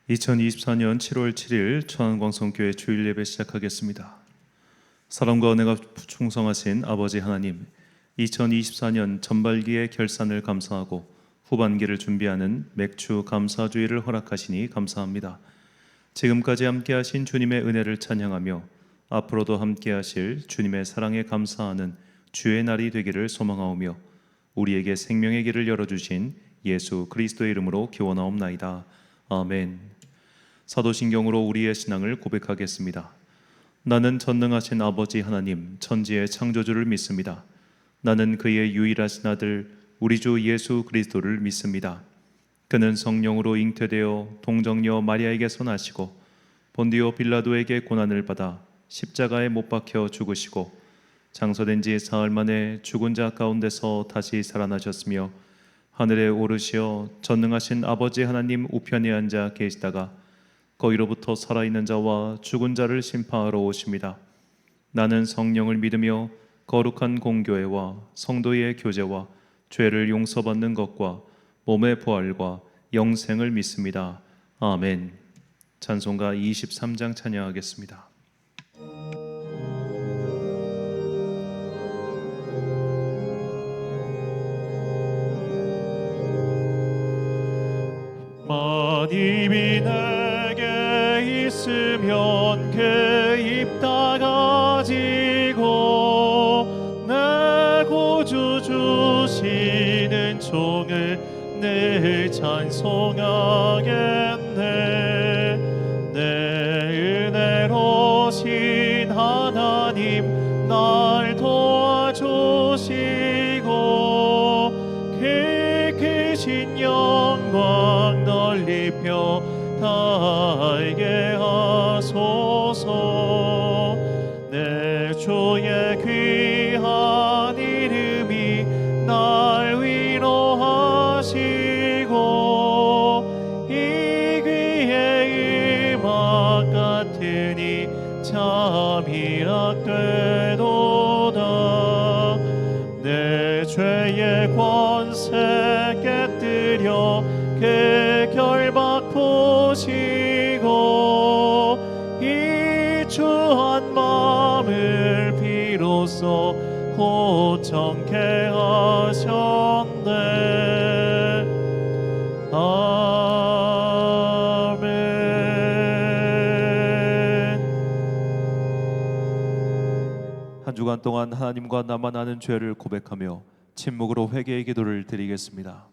2024년 7월 7일 천안광성교회 주일 예배 시작하겠습니다. 사랑과 은혜가 충성하신 아버지 하나님, 2024년 전반기의 결산을 감사하고 후반기를 준비하는 맥주 감사주일을 허락하시니 감사합니다. 지금까지 함께하신 주님의 은혜를 찬양하며 앞으로도 함께하실 주님의 사랑에 감사하는 주의 날이 되기를 소망하오며 우리에게 생명의 길을 열어주신 예수 그리스도의 이름으로 기원하옵나이다. 아멘. 사도신경으로 우리의 신앙을 고백하겠습니다. 나는 전능하신 아버지 하나님 천지의 창조주를 믿습니다. 나는 그의 유일하신 아들 우리 주 예수 그리스도를 믿습니다. 그는 성령으로 잉태되어 동정녀 마리아에게서 나시고 본디오 빌라도에게 고난을 받아 십자가에 못 박혀 죽으시고 장사된 지 사흘 만에 죽은 자 가운데서 다시 살아나셨으며 하늘에 오르시어 전능하신 아버지 하나님 우편에 앉아 계시다가 거기로부터 살아있는 자와 죽은 자를 심판하러 오십니다. 나는 성령을 믿으며 거룩한 공교회와 성도의 교제와 죄를 용서받는 것과 몸의 부활과 영생을 믿습니다. 아멘. 찬송가 23장 찬양하겠습니다. 마님이 내게 있으면 그 입 다 가지고 내 구주 주시는 종을 늘 찬송하겠네. 내 은혜로 신 하나님 날 도와주시고 그 크신 영광 넓혀 달게 하소서. 내 주의 귀한 이름이 날 위로하시고 이 귀의 음악 같으니 참 희락되도다. 내 죄의 권세 깨뜨려 그 결박 보시고 이 추한 마음을 비로소 고청케 하셨네. 아멘. 한 주간 동안 하나님과 나만 아는 죄를 고백하며 침묵으로 회개의 기도를 드리겠습니다.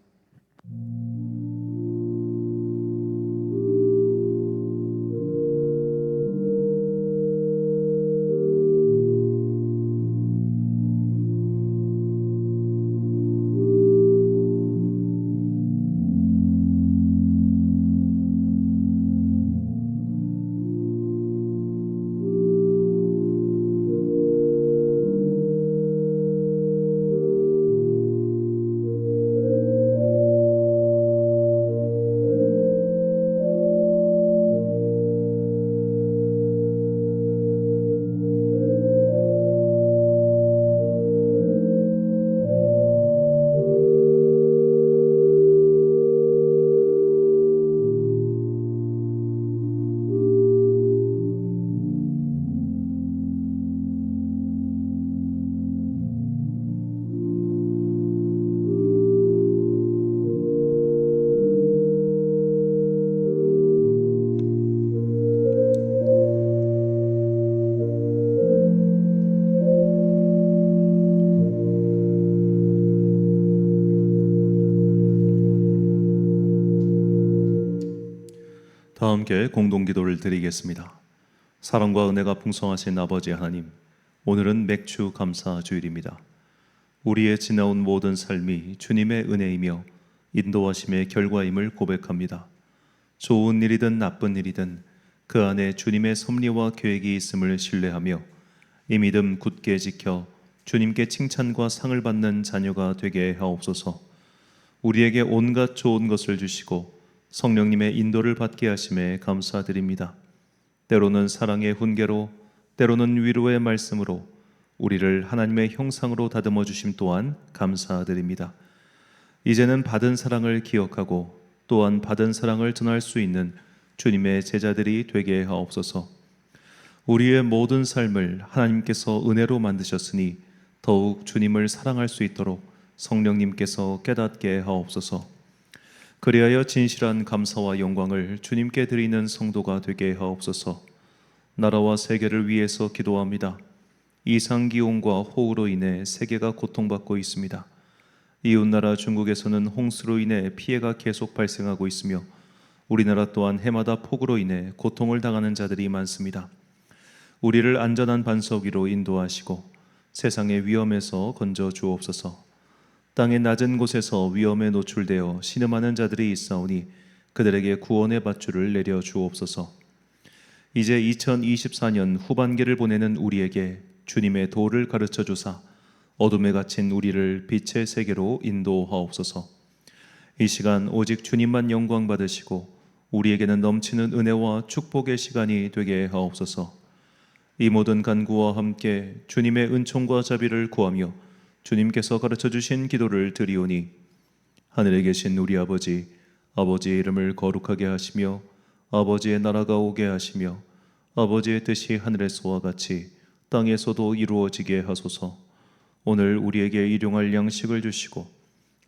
다 함께 공동기도를 드리겠습니다. 사랑과 은혜가 풍성하신 아버지 하나님, 오늘은 맥주 감사 주일입니다. 우리의 지나온 모든 삶이 주님의 은혜이며 인도하심의 결과임을 고백합니다. 좋은 일이든 나쁜 일이든 그 안에 주님의 섭리와 계획이 있음을 신뢰하며 이 믿음 굳게 지켜 주님께 칭찬과 상을 받는 자녀가 되게 하옵소서. 우리에게 온갖 좋은 것을 주시고 성령님의 인도를 받게 하심에 감사드립니다. 때로는 사랑의 훈계로, 때로는 위로의 말씀으로 우리를 하나님의 형상으로 다듬어 주심 또한 감사드립니다. 이제는 받은 사랑을 기억하고 또한 받은 사랑을 전할 수 있는 주님의 제자들이 되게 하옵소서. 우리의 모든 삶을 하나님께서 은혜로 만드셨으니 더욱 주님을 사랑할 수 있도록 성령님께서 깨닫게 하옵소서. 그리하여 진실한 감사와 영광을 주님께 드리는 성도가 되게 하옵소서. 나라와 세계를 위해서 기도합니다. 이상기온과 호우로 인해 세계가 고통받고 있습니다. 이웃나라 중국에서는 홍수로 인해 피해가 계속 발생하고 있으며 우리나라 또한 해마다 폭우로 인해 고통을 당하는 자들이 많습니다. 우리를 안전한 반석 위로 인도하시고 세상의 위험에서 건져 주옵소서. 땅의 낮은 곳에서 위험에 노출되어 신음하는 자들이 있사오니 그들에게 구원의 밧줄을 내려 주옵소서. 이제 2024년 후반기를 보내는 우리에게 주님의 도를 가르쳐 주사 어둠에 갇힌 우리를 빛의 세계로 인도하옵소서. 이 시간 오직 주님만 영광 받으시고 우리에게는 넘치는 은혜와 축복의 시간이 되게 하옵소서. 이 모든 간구와 함께 주님의 은총과 자비를 구하며 주님께서 가르쳐 주신 기도를 드리오니 하늘에 계신 우리 아버지, 아버지의 이름을 거룩하게 하시며 아버지의 나라가 오게 하시며 아버지의 뜻이 하늘에서와 같이 땅에서도 이루어지게 하소서. 오늘 우리에게 일용할 양식을 주시고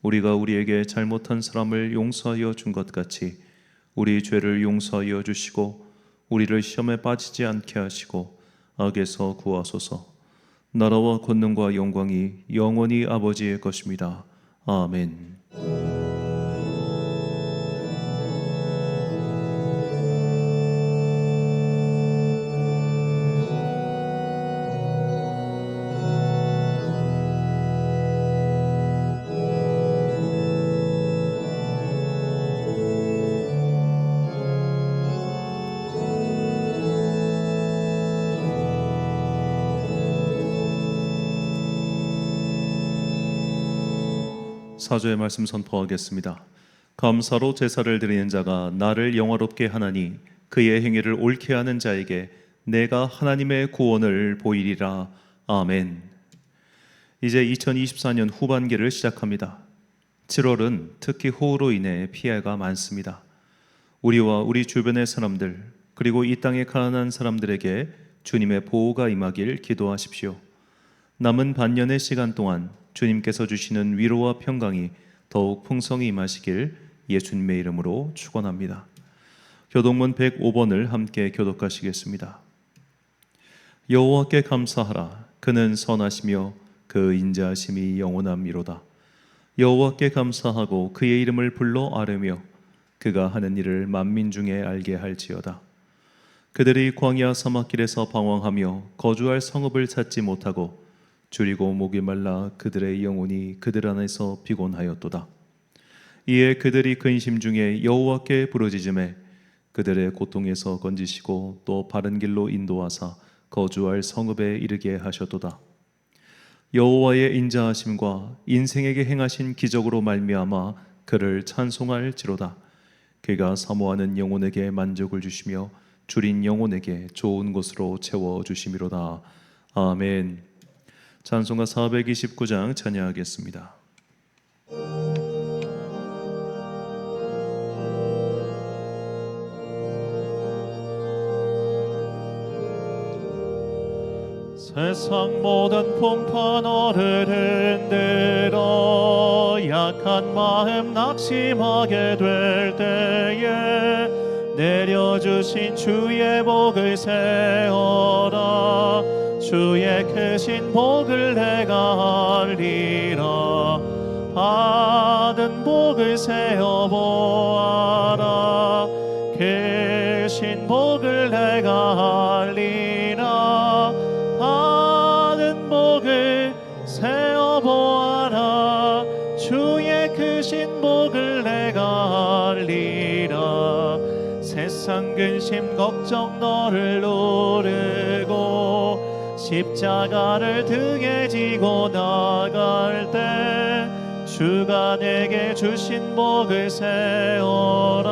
우리가 우리에게 잘못한 사람을 용서하여 준 것 같이 우리 죄를 용서하여 주시고 우리를 시험에 빠지지 않게 하시고 악에서 구하소서. 나라와 권능과 영광이 영원히 아버지의 것입니다. 아멘. 사조의 말씀 선포하겠습니다. 감사로 제사를 드리는 자가 나를 영화롭게 하나니 그의 행위를 옳게 하는 자에게 내가 하나님의 구원을 보이리라. 아멘. 이제 2024년 후반기를 시작합니다. 7월은 특히 호우로 인해 피해가 많습니다. 우리와 우리 주변의 사람들 그리고 이 땅에 가난한 사람들에게 주님의 보호가 임하길 기도하십시오. 남은 반년의 시간 동안 주님께서 주시는 위로와 평강이 더욱 풍성히 임하시길 예수님의 이름으로 축원합니다. 교독문 105번을 함께 교독하시겠습니다. 여호와께 감사하라. 그는 선하시며 그 인자하심이 영원함이로다. 여호와께 감사하고 그의 이름을 불러 아뢰며 그가 하는 일을 만민 중에 알게 할지어다. 그들이 광야 사막길에서 방황하며 거주할 성읍을 찾지 못하고 줄이고 목이 말라 그들의 영혼이 그들 안에서 피곤하였도다. 이에 그들이 근심 중에 여호와께 부르짖음에 그들의 고통에서 건지시고 또 바른 길로 인도하사 거주할 성읍에 이르게 하셨도다. 여호와의 인자하심과 인생에게 행하신 기적으로 말미암아 그를 찬송할지로다. 그가 사모하는 영혼에게 만족을 주시며 줄인 영혼에게 좋은 곳으로 채워 주심이로다. 아멘. 찬송가 429장 찬양하겠습니다. 세상 모든 풍파너를 흔들어 약한 마음 낙심하게 될 때에 내려주신 주의 복을 세어라. 주의 크신 복을 내가 알리라. 받은 복을 세어보아라. 크신 복을 내가 알리라. 받은 복을 세어보아라. 주의 크신 복을 내가 알리라. 세상 근심 걱정 너를 노르고 십자가를 등에 지고 나갈 때 주가 내게 주신 복을 세어라.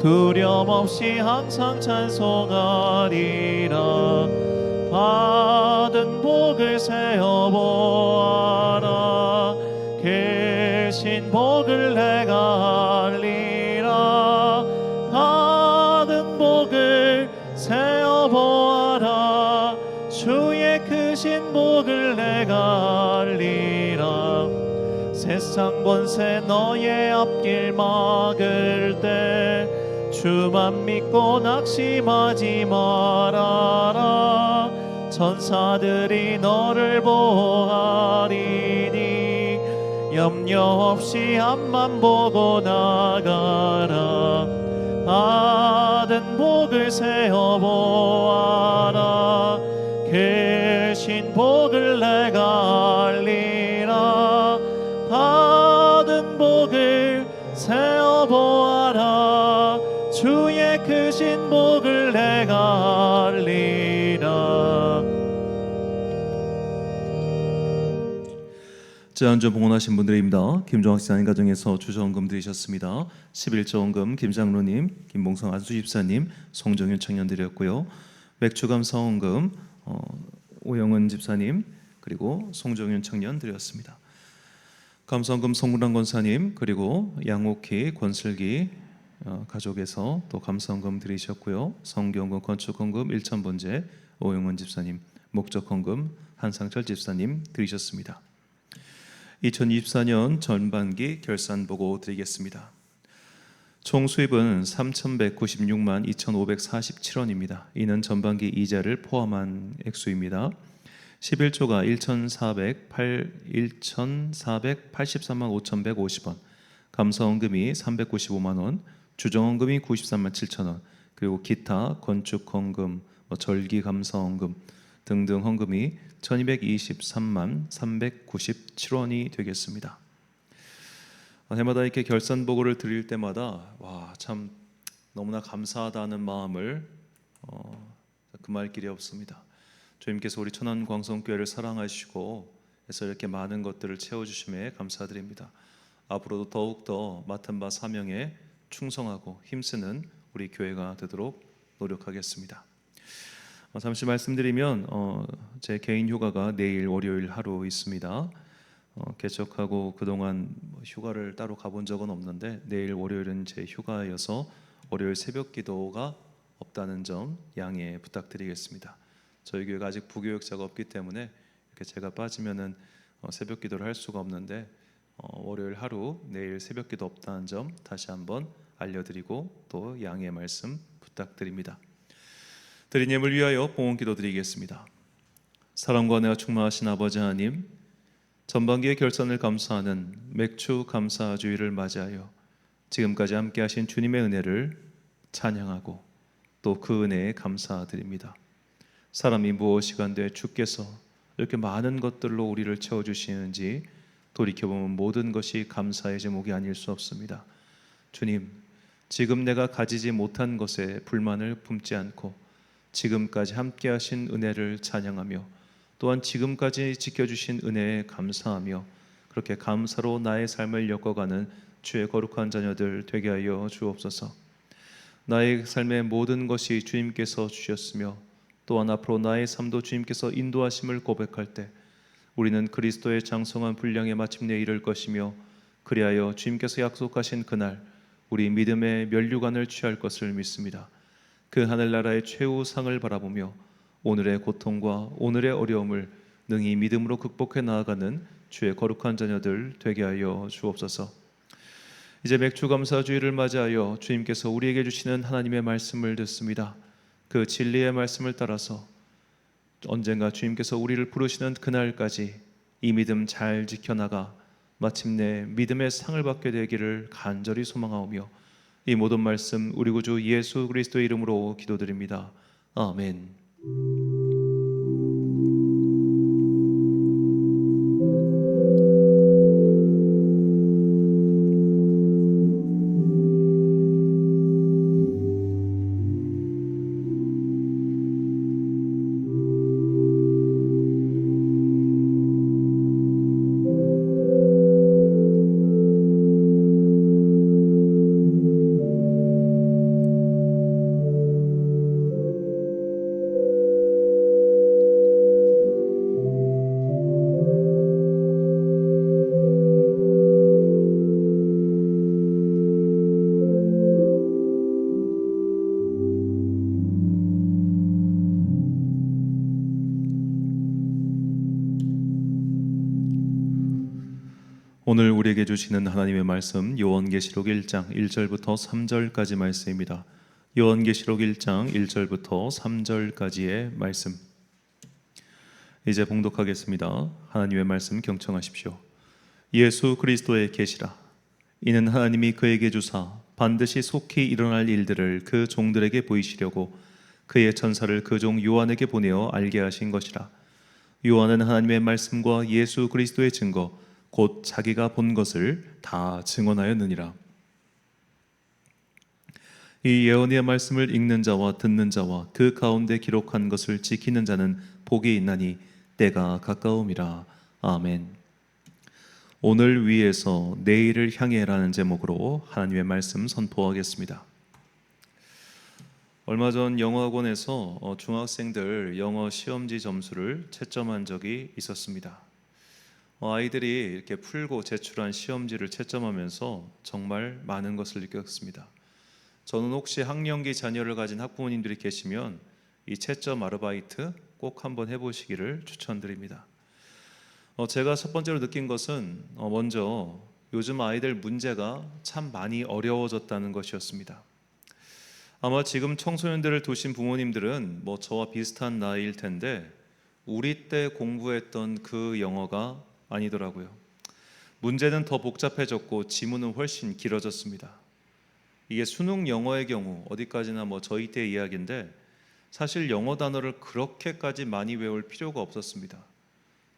두려움 없이 항상 찬송하리라. 받은 복을 세어보아라. 계신 복을 내가 알리라. 세상 권세 너의 앞길 막을 때 주만 믿고 낙심하지 말아라. 천사들이 너를 보호하리니 염려 없이 앞만 보고 나가라. 받은 복을 세어보아라. 계신 복을 내가 알리라. 받은 복을 세어보아라. 주의 크신 복을 내가 알리라. 제안주 봉헌하신 분들입니다. 김종학 집사님 가정에서 주저헌금 드리셨습니다. 11조 헌금 김장로님, 김봉성 안수 집사님, 송정윤 청년 드렸고요. 맥주감사 헌금 오영은 집사님 그리고 송정윤 청년 드렸습니다. 감사헌금 송문랑 권사님 그리고 양옥희 권슬기 가족에서 또 감사헌금 드리셨고요. 성경헌금 건축헌금 1,000번째 오영은 집사님, 목적헌금 한상철 집사님 드리셨습니다. 2024년 전반기 결산 보고 드리겠습니다. 총 수입은 3,196만 2,547원입니다. 이는 전반기 이자를 포함한 액수입니다. 11조가 1,483만 5,150원, 감사헌금이 395만 원, 주정헌금이 93만 7천 원, 그리고 기타 건축헌금, 절기감사헌금 등등 헌금이 1,223만 397원이 되겠습니다. 해마다 이렇게 결산 보고를 드릴 때마다 참 너무나 감사하다는 마음을 금할 길이 없습니다. 주님께서 우리 천안광성교회를 사랑하시고 해서 이렇게 많은 것들을 채워주심에 감사드립니다. 앞으로도 더욱더 맡은 바 사명에 충성하고 힘쓰는 우리 교회가 되도록 노력하겠습니다. 잠시 말씀드리면 제 개인 휴가가 내일 월요일 하루 있습니다. 개척하고 그동안 휴가를 따로 가본 적은 없는데 내일 월요일은 제 휴가여서 월요일 새벽 기도가 없다는 점 양해 부탁드리겠습니다. 저희 교회가 아직 부교역자가 없기 때문에 이렇게 제가 빠지면은 새벽 기도를 할 수가 없는데 월요일 하루 내일 새벽 기도 없다는 점 다시 한번 알려드리고 또 양해 말씀 부탁드립니다. 드린 예물 위하여 봉헌 기도 드리겠습니다. 사랑과 은혜가 충만하신 아버지 하나님, 전반기의 결산을 감사하는 맥주 감사 주일을 맞이하여 지금까지 함께 하신 주님의 은혜를 찬양하고 또 그 은혜에 감사드립니다. 사람이 무엇이간데 주께서 이렇게 많은 것들로 우리를 채워주시는지 돌이켜보면 모든 것이 감사의 제목이 아닐 수 없습니다. 주님, 지금 내가 가지지 못한 것에 불만을 품지 않고 지금까지 함께 하신 은혜를 찬양하며 또한 지금까지 지켜주신 은혜에 감사하며 그렇게 감사로 나의 삶을 엮어가는 주의 거룩한 자녀들 되게 하여 주옵소서. 나의 삶의 모든 것이 주님께서 주셨으며 또한 앞으로 나의 삶도 주님께서 인도하심을 고백할 때 우리는 그리스도의 장성한 분량에 마침내 이를 것이며 그리하여 주님께서 약속하신 그날 우리 믿음의 면류관을 취할 것을 믿습니다. 그 하늘나라의 최후상을 바라보며 오늘의 고통과 오늘의 어려움을 능히 믿음으로 극복해 나아가는 주의 거룩한 자녀들 되게 하여 주옵소서. 이제 맥주감사주의를 맞이하여 주님께서 우리에게 주시는 하나님의 말씀을 듣습니다. 그 진리의 말씀을 따라서 언젠가 주님께서 우리를 부르시는 그날까지 이 믿음 잘 지켜나가 마침내 믿음의 상을 받게 되기를 간절히 소망하오며 이 모든 말씀 우리 구주 예수 그리스도의 이름으로 기도드립니다. 아멘. 오늘 우리에게 주시는 하나님의 말씀 요한계시록 1장 1절부터 3절까지 말씀입니다. 요한계시록 1장 1절부터 3절까지의 말씀 이제 봉독하겠습니다. 하나님의 말씀 경청하십시오. 예수 그리스도의 계시라. 이는 하나님이 그에게 주사 반드시 속히 일어날 일들을 그 종들에게 보이시려고 그의 천사를 그 종 요한에게 보내어 알게 하신 것이라. 요한은 하나님의 말씀과 예수 그리스도의 증거 곧 자기가 본 것을 다 증언하였느니라. 이 예언의 말씀을 읽는 자와 듣는 자와 그 가운데 기록한 것을 지키는 자는 복이 있나니 때가 가까움이라. 아멘. 오늘 위에서 내일을 향해라는 제목으로 하나님의 말씀 선포하겠습니다. 얼마 전 영어학원에서 중학생들 영어 시험지 점수를 채점한 적이 있었습니다. 아이들이 이렇게 풀고 제출한 시험지를 채점하면서 정말 많은 것을 느꼈습니다. 저는 혹시 학령기 자녀를 가진 학부모님들이 계시면 이 채점 아르바이트 꼭 한번 해보시기를 추천드립니다. 제가 첫 번째로 느낀 것은 먼저 요즘 아이들 문제가 참 많이 어려워졌다는 것이었습니다. 아마 지금 청소년들을 두신 부모님들은 저와 비슷한 나이일 텐데 우리 때 공부했던 그 영어가 아니더라고요. 문제는 더 복잡해졌고 지문은 훨씬 길어졌습니다. 이게 수능 영어의 경우 어디까지나 저희 때 이야기인데 사실 영어 단어를 그렇게까지 많이 외울 필요가 없었습니다.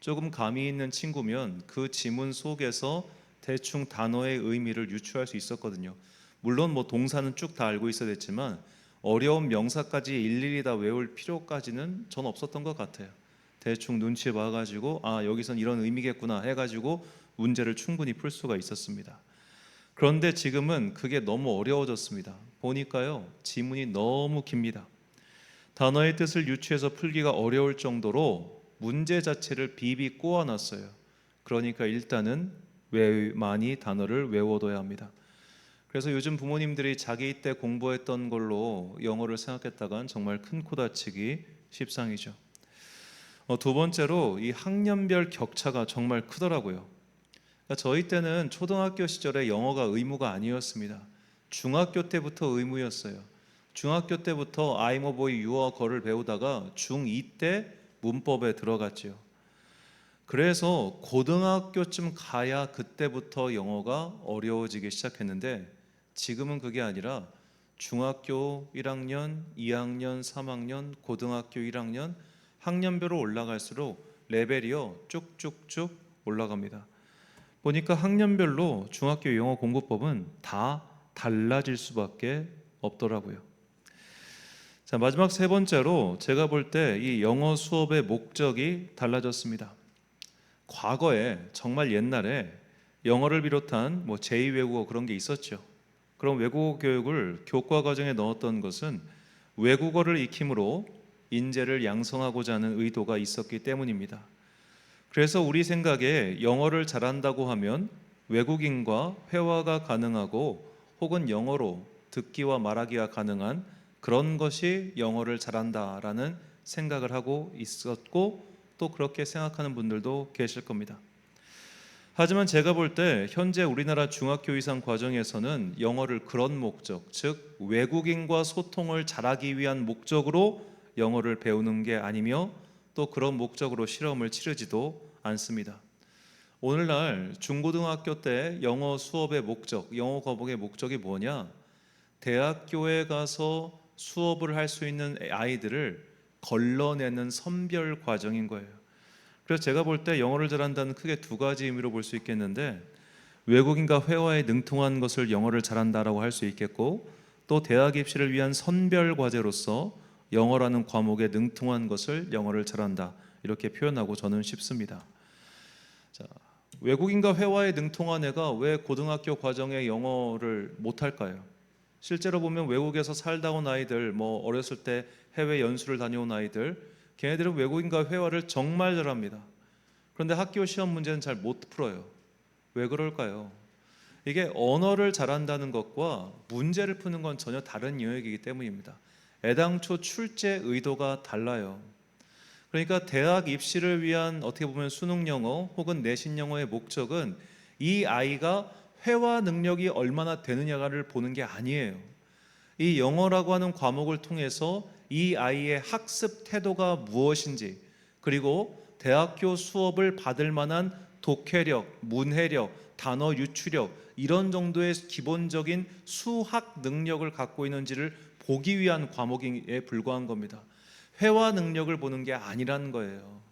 조금 감이 있는 친구면 그 지문 속에서 대충 단어의 의미를 유추할 수 있었거든요. 물론 동사는 쭉 다 알고 있어야 됐지만 어려운 명사까지 일일이 다 외울 필요까지는 전 없었던 것 같아요. 대충 눈치 봐가지고 여기선 이런 의미겠구나 해가지고 문제를 충분히 풀 수가 있었습니다. 그런데 지금은 그게 너무 어려워졌습니다. 보니까요 지문이 너무 깁니다. 단어의 뜻을 유추해서 풀기가 어려울 정도로 문제 자체를 비비 꼬아놨어요. 그러니까 일단은 많이 단어를 외워둬야 합니다. 그래서 요즘 부모님들이 자기 때 공부했던 걸로 영어를 생각했다간 정말 큰 코 다치기 십상이죠. 두 번째로 이 학년별 격차가 정말 크더라고요. 그러니까 저희 때는 초등학교 시절에 영어가 의무가 아니었습니다. 중학교 때부터 의무였어요. 중학교 때부터 I'm a boy, you are a girl을 배우다가 중2 때 문법에 들어갔죠. 그래서 고등학교쯤 가야 그때부터 영어가 어려워지기 시작했는데 지금은 그게 아니라 중학교 1학년, 2학년, 3학년, 고등학교 1학년 학년별로 올라갈수록 레벨이요 쭉쭉쭉 올라갑니다. 보니까 학년별로 중학교 영어 공부법은 다 달라질 수밖에 없더라고요. 자, 마지막 세 번째로 제가 볼 때 이 영어 수업의 목적이 달라졌습니다. 과거에 정말 옛날에 영어를 비롯한 제2외국어 그런 게 있었죠. 그럼 외국어 교육을 교과 과정에 넣었던 것은 외국어를 익힘으로 인재를 양성하고자 하는 의도가 있었기 때문입니다. 그래서 우리 생각에 영어를 잘한다고 하면 외국인과 회화가 가능하고 혹은 영어로 듣기와 말하기가 가능한 그런 것이 영어를 잘한다라는 생각을 하고 있었고 또 그렇게 생각하는 분들도 계실 겁니다. 하지만 제가 볼 때 현재 우리나라 중학교 이상 과정에서는 영어를 그런 목적, 즉 외국인과 소통을 잘하기 위한 목적으로 영어를 배우는 게 아니며 또 그런 목적으로 실험을 치르지도 않습니다. 오늘날 중고등학교 때 영어 수업의 목적, 영어 과목의 목적이 뭐냐? 대학교에 가서 수업을 할 수 있는 아이들을 걸러내는 선별 과정인 거예요. 그래서 제가 볼 때 영어를 잘한다는 크게 두 가지 의미로 볼 수 있겠는데 외국인과 회화에 능통한 것을 영어를 잘한다라고 할 수 있겠고 또 대학 입시를 위한 선별 과제로서 영어라는 과목에 능통한 것을 영어를 잘한다 이렇게 표현하고 저는 싶습니다. 자, 외국인과 회화에 능통한 애가 왜 고등학교 과정에 영어를 못할까요? 실제로 보면 외국에서 살다 온 아이들, 어렸을 때 해외 연수를 다녀온 아이들, 걔네들은 외국인과 회화를 정말 잘합니다. 그런데 학교 시험 문제는 잘 못 풀어요. 왜 그럴까요? 이게 언어를 잘한다는 것과 문제를 푸는 건 전혀 다른 영역이기 때문입니다. 애당초 출제 의도가 달라요. 그러니까 대학 입시를 위한 어떻게 보면 수능 영어 혹은 내신 영어의 목적은 이 아이가 회화 능력이 얼마나 되느냐를 보는 게 아니에요. 이 영어라고 하는 과목을 통해서 이 아이의 학습 태도가 무엇인지, 그리고 대학교 수업을 받을 만한 독해력, 문해력, 단어 유추력, 이런 정도의 기본적인 수학 능력을 갖고 있는지를 보기 위한 과목에 불과한 겁니다. 회화 능력을 보는 게 아니라는 거예요.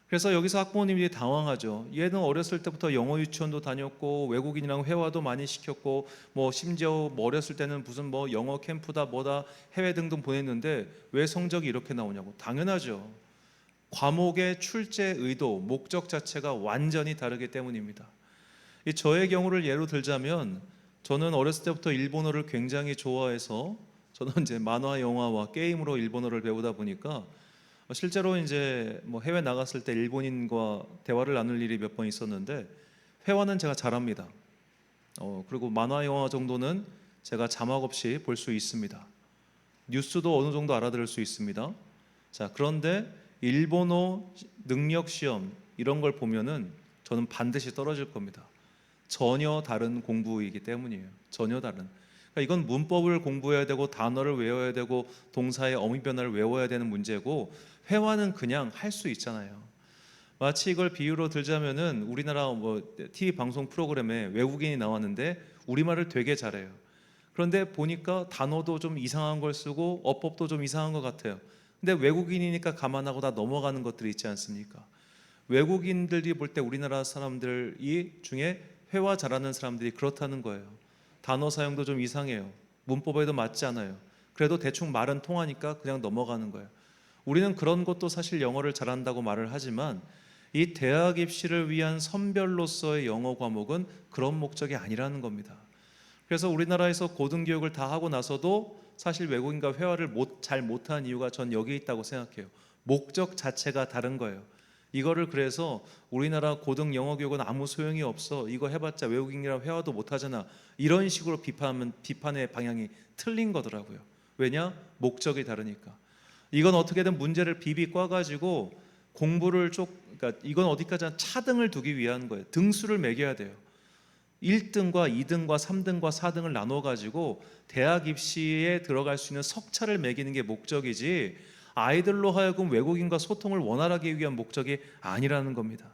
그래서 여기서 학부모님들이 당황하죠. 얘는 어렸을 때부터 영어 유치원도 다녔고 외국인이랑 회화도 많이 시켰고 뭐 심지어 뭐 어렸을 때는 무슨 뭐 영어 캠프다 뭐다 해외 등등 보냈는데 왜 성적이 이렇게 나오냐고. 당연하죠. 과목의 출제 의도, 목적 자체가 완전히 다르기 때문입니다. 이 저의 경우를 예로 들자면, 저는 어렸을 때부터 일본어를 굉장히 좋아해서 저는 이제 만화, 영화와 게임으로 일본어를 배우다 보니까 실제로 이제 뭐 해외 나갔을 때 일본인과 대화를 나눌 일이 몇 번 있었는데 회화는 제가 잘합니다. 그리고 만화, 영화 정도는 제가 자막 없이 볼 수 있습니다. 뉴스도 어느 정도 알아들을 수 있습니다. 자, 그런데 일본어 능력 시험 이런 걸 보면은 저는 반드시 떨어질 겁니다. 전혀 다른 공부이기 때문이에요. 전혀 다른. 그러니까 이건 문법을 공부해야 되고 단어를 외워야 되고 동사의 어미 변화를 외워야 되는 문제고, 회화는 그냥 할 수 있잖아요. 마치 이걸 비유로 들자면은 우리나라 뭐 TV 방송 프로그램에 외국인이 나왔는데 우리말을 되게 잘해요. 그런데 보니까 단어도 좀 이상한 걸 쓰고 어법도 좀 이상한 것 같아요. 근데 외국인이니까 감안하고 다 넘어가는 것들이 있지 않습니까? 외국인들이 볼 때 우리나라 사람들이 중에 회화 잘하는 사람들이 그렇다는 거예요. 단어 사용도 좀 이상해요. 문법에도 맞지 않아요. 그래도 대충 말은 통하니까 그냥 넘어가는 거예요. 우리는 그런 것도 사실 영어를 잘한다고 말을 하지만 이 대학 입시를 위한 선별로서의 영어 과목은 그런 목적이 아니라는 겁니다. 그래서 우리나라에서 고등교육을 다 하고 나서도 사실 외국인과 회화를 잘 못하는 이유가 전 여기 있다고 생각해요. 목적 자체가 다른 거예요. 이거를 그래서 우리나라 고등 영어 교육은 아무 소용이 없어, 이거 해봤자 외국인이랑 회화도 못하잖아, 이런 식으로 비판하면 비판의 방향이 틀린 거더라고요. 왜냐? 목적이 다르니까. 이건 어떻게든 문제를 비비 꽈가지고 공부를 그러니까 이건 어디까지나 차등을 두기 위한 거예요. 등수를 매겨야 돼요. 1등과 2등과 3등과 4등을 나눠가지고 대학 입시에 들어갈 수 있는 석차를 매기는 게 목적이지, 아이들로 하여금 외국인과 소통을 원활하게 위한 목적이 아니라는 겁니다.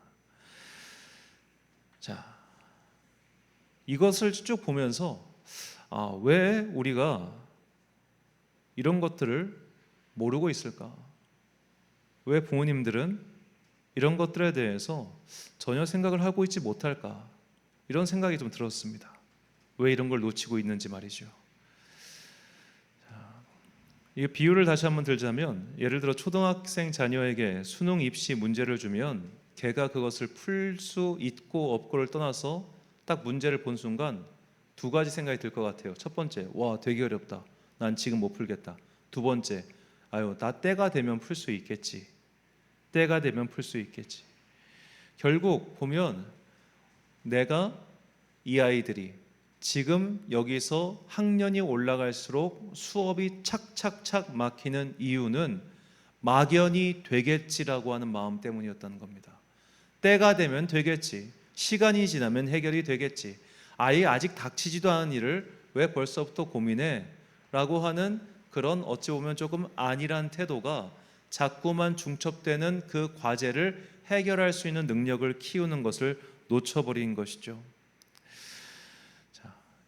자, 이것을 쭉 보면서 왜 우리가 이런 것들을 모르고 있을까? 왜 부모님들은 이런 것들에 대해서 전혀 생각을 하고 있지 못할까? 이런 생각이 좀 들었습니다. 왜 이런 걸 놓치고 있는지 말이죠. 이 비유를 다시 한번 들자면, 예를 들어 초등학생 자녀에게 수능 입시 문제를 주면 걔가 그것을 풀 수 있고 없고를 떠나서 딱 문제를 본 순간 두 가지 생각이 들 것 같아요. 첫 번째, 와 되게 어렵다, 난 지금 못 풀겠다. 두 번째, 아유 나 때가 되면 풀 수 있겠지. 때가 되면 풀 수 있겠지. 결국 보면 내가 이 아이들이 지금 여기서 학년이 올라갈수록 수업이 착착착 막히는 이유는 막연히 되겠지라고 하는 마음 때문이었다는 겁니다. 때가 되면 되겠지, 시간이 지나면 해결이 되겠지, 아예 아직 닥치지도 않은 일을 왜 벌써부터 고민해? 라고 하는 그런 어찌 보면 조금 안일한 태도가 자꾸만 중첩되는 그 과제를 해결할 수 있는 능력을 키우는 것을 놓쳐버린 것이죠.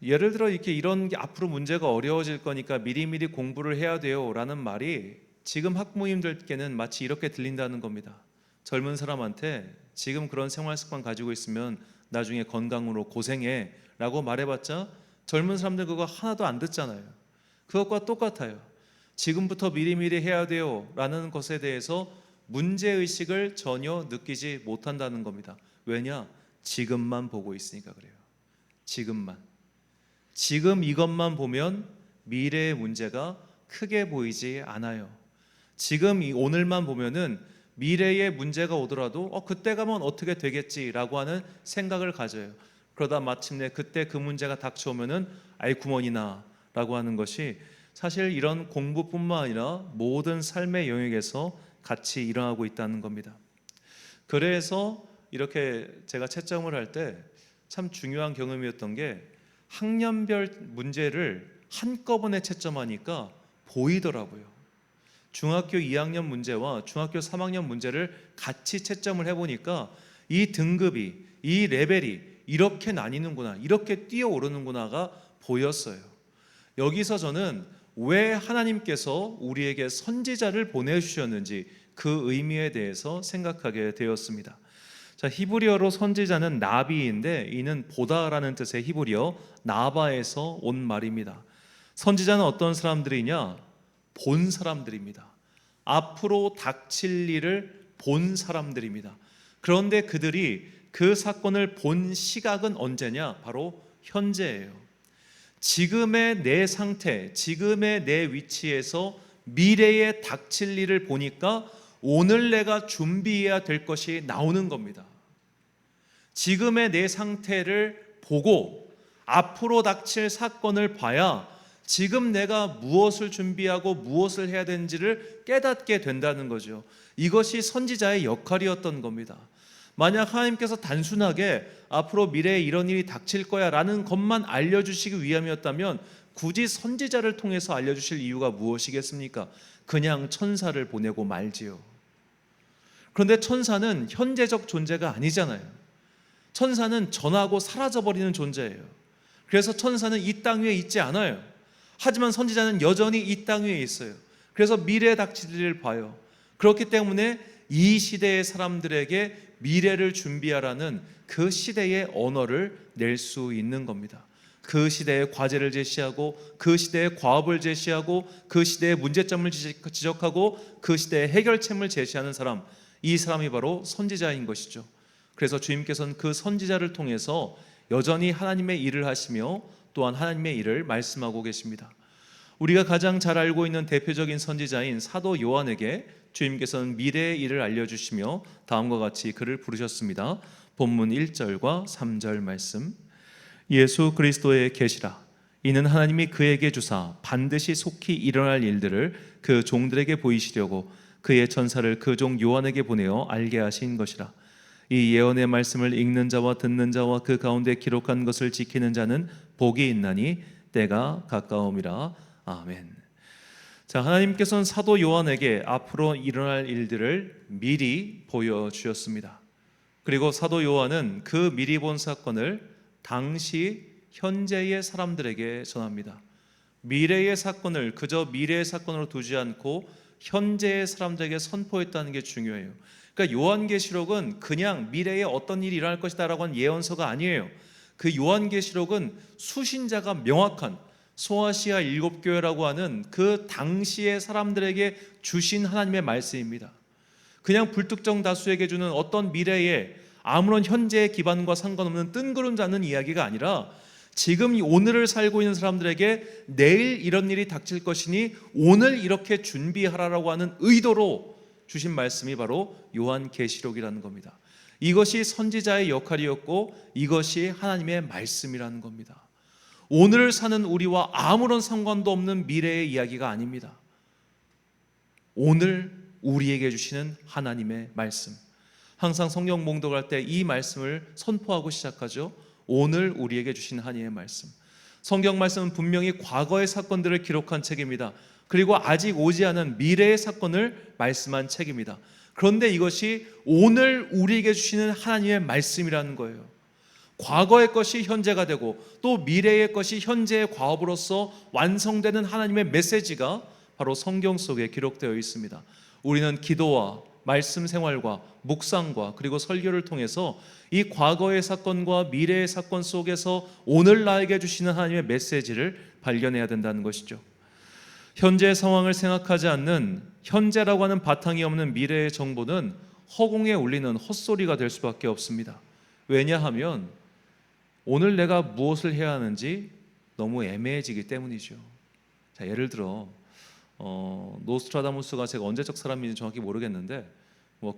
예를 들어 이렇게 이런 게 앞으로 문제가 어려워질 거니까 미리미리 공부를 해야 돼요 라는 말이 지금 학부모님들께는 마치 이렇게 들린다는 겁니다. 젊은 사람한테 지금 그런 생활 습관 가지고 있으면 나중에 건강으로 고생해 라고 말해봤자 젊은 사람들 그거 하나도 안 듣잖아요. 그것과 똑같아요. 지금부터 미리미리 해야 돼요 라는 것에 대해서 문제의식을 전혀 느끼지 못한다는 겁니다. 왜냐? 지금만 보고 있으니까 그래요. 지금 이것만 보면 미래의 문제가 크게 보이지 않아요. 지금 이 오늘만 보면은 미래의 문제가 오더라도 그때 가면 어떻게 되겠지라고 하는 생각을 가져요. 그러다 마침내 그때 그 문제가 닥쳐오면은 아이쿠머니나 라고 하는 것이 사실 이런 공부뿐만 아니라 모든 삶의 영역에서 같이 일어나고 있다는 겁니다. 그래서 이렇게 제가 채점을 할 때 참 중요한 경험이었던 게 학년별 문제를 한꺼번에 채점하니까 보이더라고요. 중학교 2학년 문제와 중학교 3학년 문제를 같이 채점을 해보니까 이 등급이, 이 레벨이 이렇게 나뉘는구나, 이렇게 뛰어오르는구나가 보였어요. 여기서 저는 왜 하나님께서 우리에게 선지자를 보내주셨는지 그 의미에 대해서 생각하게 되었습니다. 자, 히브리어로 선지자는 나비인데 이는 보다라는 뜻의 히브리어 나바에서 온 말입니다. 선지자는 어떤 사람들이냐? 본 사람들입니다. 앞으로 닥칠 일을 본 사람들입니다. 그런데 그들이 그 사건을 본 시각은 언제냐? 바로 현재예요. 지금의 내 상태, 지금의 내 위치에서 미래에 닥칠 일을 보니까 오늘 내가 준비해야 될 것이 나오는 겁니다. 지금의 내 상태를 보고 앞으로 닥칠 사건을 봐야 지금 내가 무엇을 준비하고 무엇을 해야 되는지를 깨닫게 된다는 거죠. 이것이 선지자의 역할이었던 겁니다. 만약 하나님께서 단순하게 앞으로 미래에 이런 일이 닥칠 거야 라는 것만 알려주시기 위함이었다면 굳이 선지자를 통해서 알려주실 이유가 무엇이겠습니까? 그냥 천사를 보내고 말지요. 그런데 천사는 현재적 존재가 아니잖아요. 천사는 전하고 사라져버리는 존재예요. 그래서 천사는 이 땅 위에 있지 않아요. 하지만 선지자는 여전히 이 땅 위에 있어요. 그래서 미래에 닥칠 일을 봐요. 그렇기 때문에 이 시대의 사람들에게 미래를 준비하라는 그 시대의 언어를 낼 수 있는 겁니다. 그 시대의 과제를 제시하고 그 시대의 과업을 제시하고 그 시대의 문제점을 지적하고 그 시대의 해결책을 제시하는 사람, 이 사람이 바로 선지자인 것이죠. 그래서 주님께서는 그 선지자를 통해서 여전히 하나님의 일을 하시며 또한 하나님의 일을 말씀하고 계십니다. 우리가 가장 잘 알고 있는 대표적인 선지자인 사도 요한에게 주님께서는 미래의 일을 알려주시며 다음과 같이 그를 부르셨습니다. 본문 1절과 3절 말씀. 예수 그리스도의 계시라. 이는 하나님이 그에게 주사 반드시 속히 일어날 일들을 그 종들에게 보이시려고 그의 천사를 그 종 요한에게 보내어 알게 하신 것이라. 이 예언의 말씀을 읽는 자와 듣는 자와 그 가운데 기록한 것을 지키는 자는 복이 있나니 때가 가까움이라. 아멘. 자, 하나님께서는 사도 요한에게 앞으로 일어날 일들을 미리 보여주셨습니다. 그리고 사도 요한은 그 미리 본 사건을 당시 현재의 사람들에게 전합니다. 미래의 사건을 그저 미래의 사건으로 두지 않고 현재의 사람들에게 선포했다는 게 중요해요. 그러니까 요한계시록은 그냥 미래에 어떤 일이 일어날 것이다 라고 하는 예언서가 아니에요. 그 요한계시록은 수신자가 명확한 소아시아 7교회라고 하는 그 당시의 사람들에게 주신 하나님의 말씀입니다. 그냥 불특정 다수에게 주는 어떤 미래에 아무런 현재의 기반과 상관없는 뜬구름 잡는 이야기가 아니라 지금 오늘을 살고 있는 사람들에게 내일 이런 일이 닥칠 것이니 오늘 이렇게 준비하라라고 하는 의도로 주신 말씀이 바로 요한계시록이라는 겁니다. 이것이 선지자의 역할이었고 이것이 하나님의 말씀이라는 겁니다. 오늘을 사는 우리와 아무런 상관도 없는 미래의 이야기가 아닙니다. 오늘 우리에게 주시는 하나님의 말씀. 항상 성경 봉독할 때 이 말씀을 선포하고 시작하죠. 오늘 우리에게 주신 하나님의 말씀. 성경 말씀은 분명히 과거의 사건들을 기록한 책입니다. 그리고 아직 오지 않은 미래의 사건을 말씀한 책입니다. 그런데 이것이 오늘 우리에게 주시는 하나님의 말씀이라는 거예요. 과거의 것이 현재가 되고 또 미래의 것이 현재의 과업으로서 완성되는 하나님의 메시지가 바로 성경 속에 기록되어 있습니다. 우리는 기도와 말씀 생활과 묵상과 그리고 설교를 통해서 이 과거의 사건과 미래의 사건 속에서 오늘 나에게 주시는 하나님의 메시지를 발견해야 된다는 것이죠. 현재의 상황을 생각하지 않는 현재라고 하는 바탕이 없는 미래의 정보는 허공에 울리는 헛소리가 될 수밖에 없습니다. 왜냐하면 오늘 내가 무엇을 해야 하는지 너무 애매해지기 때문이죠. 자, 예를 들어 노스트라다무스가 제가 언제적 사람인지 정확히 모르겠는데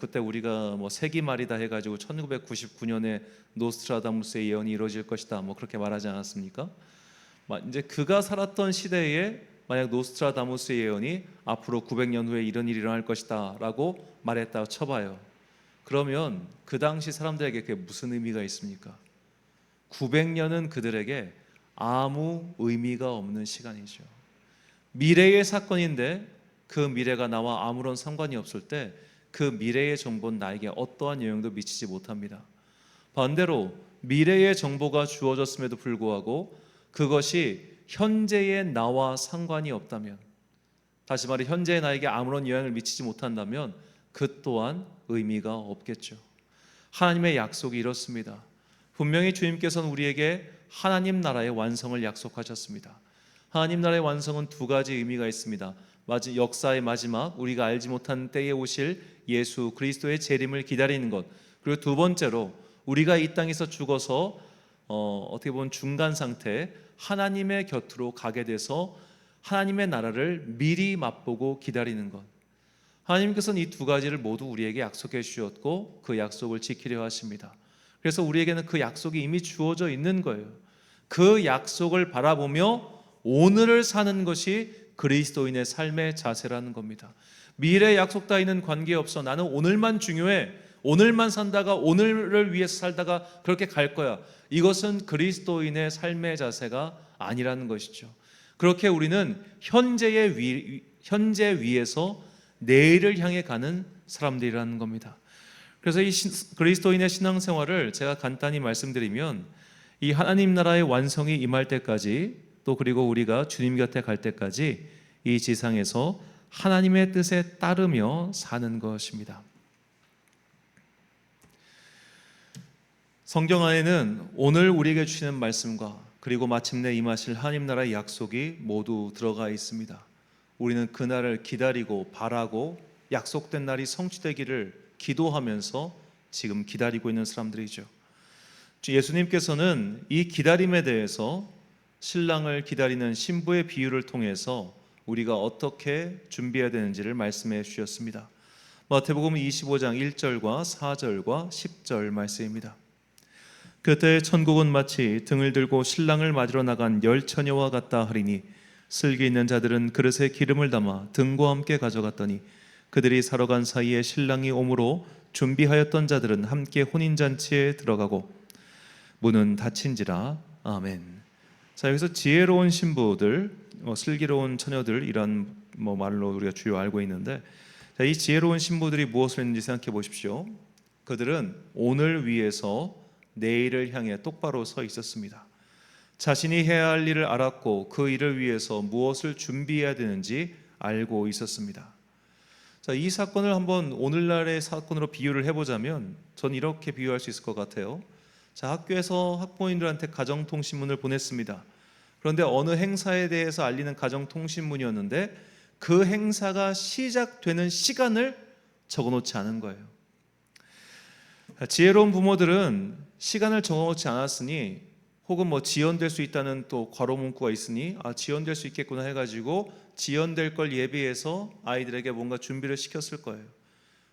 그때 우리가 세기말이다 해가지고 1999년에 노스트라다무스의 예언이 이루어질 것이다 그렇게 말하지 않았습니까? 이제 그가 살았던 시대에 만약 노스트라다무스의 예언이 앞으로 900년 후에 이런 일이 일어날 것이다 라고 말했다고 쳐봐요. 그러면 그 당시 사람들에게 그게 무슨 의미가 있습니까? 900년은 그들에게 아무 의미가 없는 시간이죠. 미래의 사건인데 그 미래가 나와 아무런 상관이 없을 때 그 미래의 정보는 나에게 어떠한 영향도 미치지 못합니다. 반대로 미래의 정보가 주어졌음에도 불구하고 그것이 현재의 나와 상관이 없다면, 다시 말해 현재의 나에게 아무런 영향을 미치지 못한다면 그 또한 의미가 없겠죠. 하나님의 약속이 이렇습니다. 분명히 주님께서는 우리에게 하나님 나라의 완성을 약속하셨습니다. 하나님 나라의 완성은 두 가지 의미가 있습니다. 역사의 마지막, 우리가 알지 못한 때에 오실 예수 그리스도의 재림을 기다리는 것, 그리고 두 번째로 우리가 이 땅에서 죽어서 어떻게 보면 중간 상태, 하나님의 곁으로 가게 돼서 하나님의 나라를 미리 맛보고 기다리는 것. 하나님께서는 이 두 가지를 모두 우리에게 약속해 주셨고 그 약속을 지키려 하십니다. 그래서 우리에게는 그 약속이 이미 주어져 있는 거예요. 그 약속을 바라보며 오늘을 사는 것이 그리스도인의 삶의 자세라는 겁니다. 미래 약속 따위는 관계없어. 나는 오늘만 중요해. 오늘만 산다가 오늘을 위해서 살다가 그렇게 갈 거야. 이것은 그리스도인의 삶의 자세가 아니라는 것이죠. 그렇게 우리는 현재 위에서 내일을 향해 가는 사람들이라는 겁니다. 그래서 이 그리스도인의 신앙생활을 제가 간단히 말씀드리면, 이 하나님 나라의 완성이 임할 때까지, 또 그리고 우리가 주님 곁에 갈 때까지 이 지상에서 하나님의 뜻에 따르며 사는 것입니다. 성경 안에는 오늘 우리에게 주시는 말씀과 그리고 마침내 임하실 하나님 나라의 약속이 모두 들어가 있습니다. 우리는 그날을 기다리고 바라고 약속된 날이 성취되기를 기도하면서 지금 기다리고 있는 사람들이죠. 예수님께서는 이 기다림에 대해서 신랑을 기다리는 신부의 비유를 통해서 우리가 어떻게 준비해야 되는지를 말씀해 주셨습니다. 마태복음 25장 1절과 4절과 10절 말씀입니다. 그때 천국은 마치 등을 들고 신랑을 맞으러 나간 10처녀와 같다 하리니, 슬기 있는 자들은 그릇에 기름을 담아 등과 함께 가져갔더니 그들이 사러 간 사이에 신랑이 오므로 준비하였던 자들은 함께 혼인잔치에 들어가고 문은 닫힌지라. 아멘. 자, 여기서 지혜로운 신부들, 슬기로운 처녀들, 이런 말로 우리가 주요 알고 있는데, 자, 이 지혜로운 신부들이 무엇을 했는지 생각해 보십시오. 그들은 오늘 위해서 내일을 향해 똑바로 서 있었습니다. 자신이 해야 할 일을 알았고 그 일을 위해서 무엇을 준비해야 되는지 알고 있었습니다. 자, 이 사건을 한번 오늘날의 사건으로 비유를 해보자면 전 이렇게 비유할 수 있을 것 같아요. 자, 학교에서 학부모님들한테 가정통신문을 보냈습니다. 그런데 어느 행사에 대해서 알리는 가정통신문이었는데 그 행사가 시작되는 시간을 적어놓지 않은 거예요. 지혜로운 부모들은 시간을 적어놓지 않았으니, 혹은 지연될 수 있다는 또 괄호 문구가 있으니 지연될 수 있겠구나 해가지고 지연될 걸 예비해서 아이들에게 뭔가 준비를 시켰을 거예요.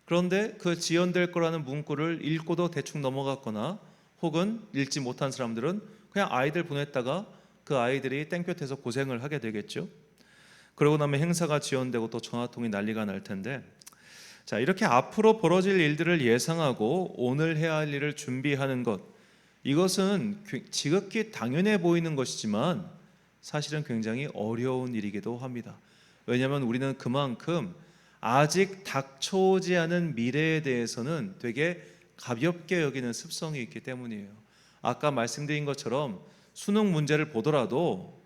그런데 그 지연될 거라는 문구를 읽고도 대충 넘어갔거나 혹은 읽지 못한 사람들은 그냥 아이들 보냈다가 그 아이들이 땡볕에서 고생을 하게 되겠죠. 그러고 나면 행사가 지연되고 또 전화통이 난리가 날 텐데, 자, 이렇게 앞으로 벌어질 일들을 예상하고 오늘 해야 할 일을 준비하는 것, 이것은 지극히 당연해 보이는 것이지만 사실은 굉장히 어려운 일이기도 합니다. 왜냐하면 우리는 그만큼 아직 닥쳐오지 않은 미래에 대해서는 되게 가볍게 여기는 습성이 있기 때문이에요. 아까 말씀드린 것처럼 수능 문제를 보더라도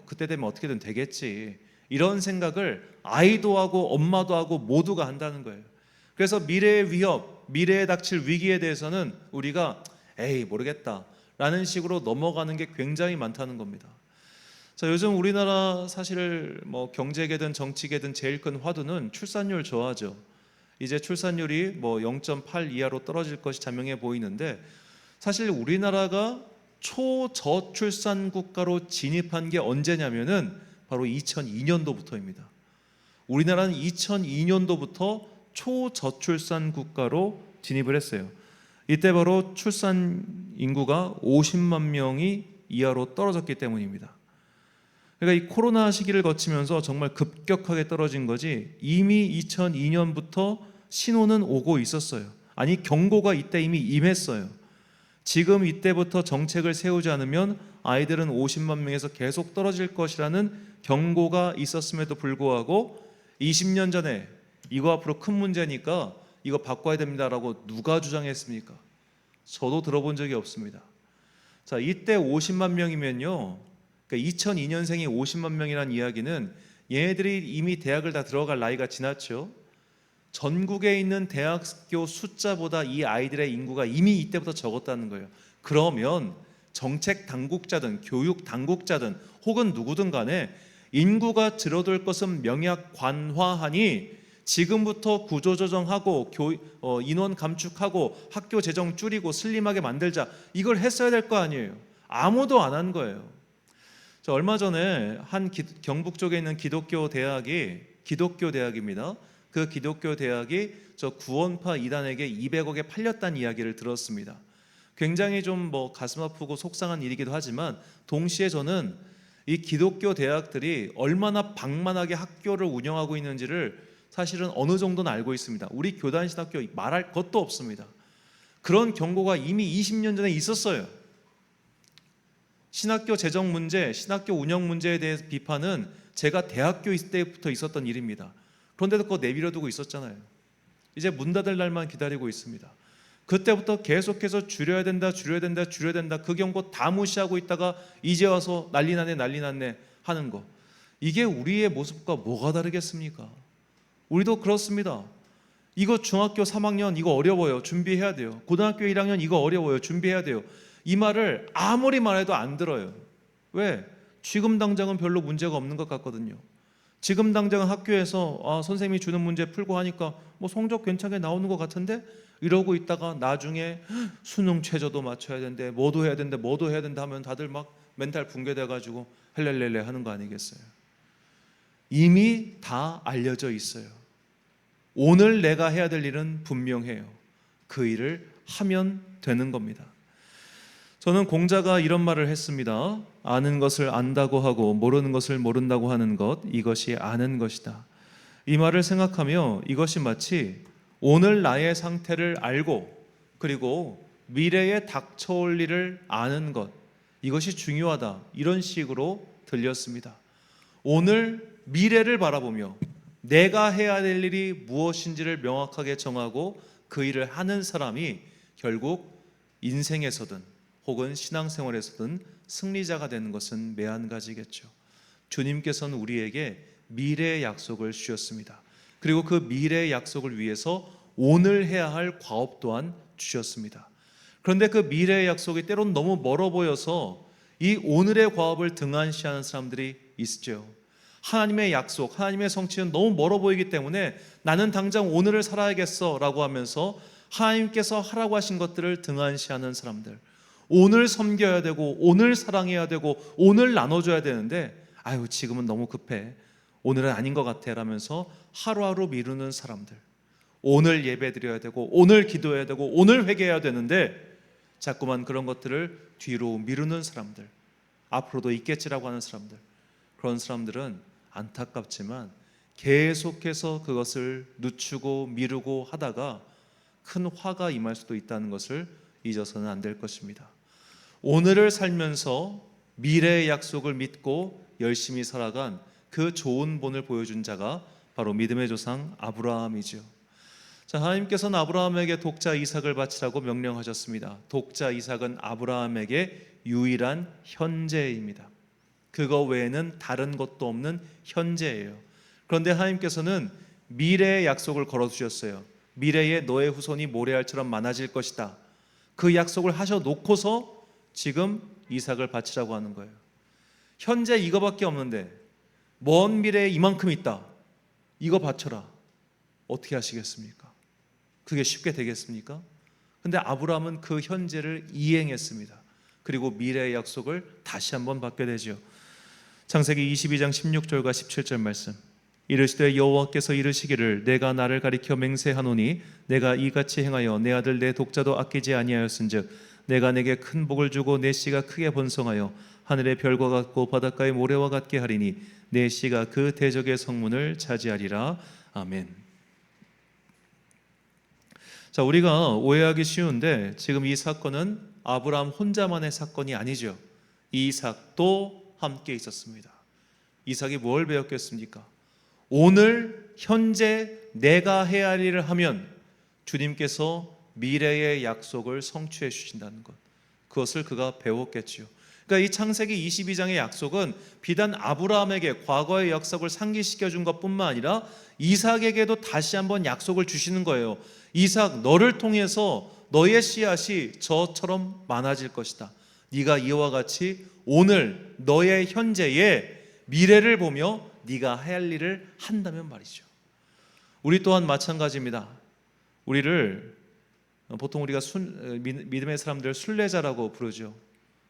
그때 되면 어떻게든 되겠지, 이런 생각을 아이도 하고 엄마도 하고 모두가 한다는 거예요. 그래서 미래의 위협, 미래에 닥칠 위기에 대해서는 우리가 모르겠다 라는 식으로 넘어가는 게 굉장히 많다는 겁니다. 자, 요즘 우리나라 사실 경제계든 정치계든 제일 큰 화두는 출산율 저하죠. 이제 출산율이 0.8 이하로 떨어질 것이 자명해 보이는데, 사실 우리나라가 초저출산 국가로 진입한 게 언제냐면은 바로 2002년도부터입니다. 우리나라는 2002년도부터 초저출산 국가로 진입을 했어요. 이때 바로 출산 인구가 50만 명이 이하로 떨어졌기 때문입니다. 그러니까 이 코로나 시기를 거치면서 정말 급격하게 떨어진 거지, 이미 2002년부터 신호는 오고 있었어요. 아니, 경고가 이때 이미 임했어요. 지금 이때부터 정책을 세우지 않으면 아이들은 50만 명에서 계속 떨어질 것이라는 경고가 있었음에도 불구하고 20년 전에 이거 앞으로 큰 문제니까 이거 바꿔야 됩니다라고 누가 주장했습니까? 저도 들어본 적이 없습니다. 자, 이때 50만 명이면요, 그러니까 2002년생이 50만 명이라는 이야기는 얘네들이 이미 대학을 다 들어갈 나이가 지났죠. 전국에 있는 대학교 숫자보다 이 아이들의 인구가 이미 이때부터 적었다는 거예요. 그러면 정책 당국자든 교육 당국자든 혹은 누구든 간에 인구가 줄어들 것은 명약관화하니 지금부터 구조조정하고 인원 감축하고 학교 재정 줄이고 슬림하게 만들자, 이걸 했어야 될 거 아니에요. 아무도 안 한 거예요. 얼마 전에 한 경북 쪽에 있는 기독교 대학입니다. 그 기독교 대학이 저 구원파 이단에게 200억에 팔렸다는 이야기를 들었습니다. 굉장히 좀 가슴 아프고 속상한 일이기도 하지만 동시에 저는 이 기독교 대학들이 얼마나 방만하게 학교를 운영하고 있는지를 사실은 어느 정도는 알고 있습니다. 우리 교단신학교 말할 것도 없습니다. 그런 경고가 이미 20년 전에 있었어요. 신학교 재정 문제, 신학교 운영 문제에 대해서 비판은 제가 대학교 있을 때부터 있었던 일입니다. 그런데도 그거 내버려두고 있었잖아요. 이제 문 닫을 날만 기다리고 있습니다. 그때부터 계속해서 줄여야 된다 그 경고 다 무시하고 있다가 이제 와서 난리 났네 하는 거, 이게 우리의 모습과 뭐가 다르겠습니까? 우리도 그렇습니다. 이거 중학교 3학년 이거 어려워요, 준비해야 돼요. 고등학교 1학년 이거 어려워요, 준비해야 돼요. 이 말을 아무리 말해도 안 들어요. 왜? 지금 당장은 별로 문제가 없는 것 같거든요. 지금 당장 학교에서 선생님이 주는 문제 풀고 하니까 성적 괜찮게 나오는 것 같은데, 이러고 있다가 나중에 수능 최저도 맞춰야 되는데 뭐도 해야 된다 하면 다들 막 멘탈 붕괴돼 가지고 헬렐렐레 하는 거 아니겠어요? 이미 다 알려져 있어요. 오늘 내가 해야 될 일은 분명해요. 그 일을 하면 되는 겁니다. 저는 공자가 이런 말을 했습니다. 아는 것을 안다고 하고 모르는 것을 모른다고 하는 것, 이것이 아는 것이다. 이 말을 생각하며 이것이 마치 오늘 나의 상태를 알고 그리고 미래에 닥쳐올 일을 아는 것, 이것이 중요하다, 이런 식으로 들렸습니다. 오늘 미래를 바라보며 내가 해야 될 일이 무엇인지를 명확하게 정하고 그 일을 하는 사람이 결국 인생에서든 혹은 신앙생활에서든 승리자가 되는 것은 매한가지겠죠. 주님께서는 우리에게 미래의 약속을 주셨습니다. 그리고 그 미래의 약속을 위해서 오늘 해야 할 과업 또한 주셨습니다. 그런데 그 미래의 약속이 때로는 너무 멀어 보여서 이 오늘의 과업을 등한시하는 사람들이 있죠. 하나님의 약속, 하나님의 성취는 너무 멀어 보이기 때문에 나는 당장 오늘을 살아야겠어 라고 하면서 하나님께서 하라고 하신 것들을 등한시하는 사람들, 오늘 섬겨야 되고 오늘 사랑해야 되고 오늘 나눠줘야 되는데 지금은 너무 급해, 오늘은 아닌 것 같아 라면서 하루하루 미루는 사람들, 오늘 예배드려야 되고 오늘 기도해야 되고 오늘 회개해야 되는데 자꾸만 그런 것들을 뒤로 미루는 사람들, 앞으로도 있겠지라고 하는 사람들, 그런 사람들은 안타깝지만 계속해서 그것을 늦추고 미루고 하다가 큰 화가 임할 수도 있다는 것을 잊어서는 안 될 것입니다. 오늘을 살면서 미래의 약속을 믿고 열심히 살아간 그 좋은 본을 보여준 자가 바로 믿음의 조상 아브라함이죠. 하나님께서는 아브라함에게 독자 이삭을 바치라고 명령하셨습니다. 독자 이삭은 아브라함에게 유일한 현재입니다. 그거 외에는 다른 것도 없는 현재예요. 그런데 하나님께서는 미래의 약속을 걸어주셨어요. 미래에 너의 후손이 모래알처럼 많아질 것이다. 그 약속을 하셔놓고서 지금 이삭을 바치라고 하는 거예요. 현재 이거밖에 없는데 먼 미래에 이만큼 있다, 이거 바쳐라. 어떻게 하시겠습니까? 그게 쉽게 되겠습니까? 근데 아브라함은 그 현재를 이행했습니다. 그리고 미래의 약속을 다시 한번 받게 되죠. 창세기 22장 16절과 17절 말씀, 이르시되 여호와께서 이르시기를 내가 나를 가리켜 맹세하노니 내가 이같이 행하여 내 아들 내 독자도 아끼지 아니하였은즉 내가 내게 큰 복을 주고 내 씨가 크게 번성하여 하늘의 별과 같고 바닷가의 모래와 같게 하리니 내 씨가 그 대적의 성문을 차지하리라. 아멘. 우리가 오해하기 쉬운데 지금 이 사건은 아브라함 혼자만의 사건이 아니죠. 이삭도 함께 있었습니다. 이삭이 뭘 배웠겠습니까? 오늘 현재 내가 해야 할 일을 하면 주님께서 미래의 약속을 성취해 주신다는 것, 그것을 그가 배웠겠지요. 그러니까 이 창세기 22장의 약속은 비단 아브라함에게 과거의 약속을 상기시켜 준 것뿐만 아니라 이삭에게도 다시 한번 약속을 주시는 거예요. 이삭, 너를 통해서 너의 씨앗이 저처럼 많아질 것이다. 네가 이와 같이 오늘 너의 현재의 미래를 보며 네가 해야 할 일을 한다면 말이죠. 우리 또한 마찬가지입니다. 우리를 보통 우리가 믿음의 사람들 순례자라고 부르죠.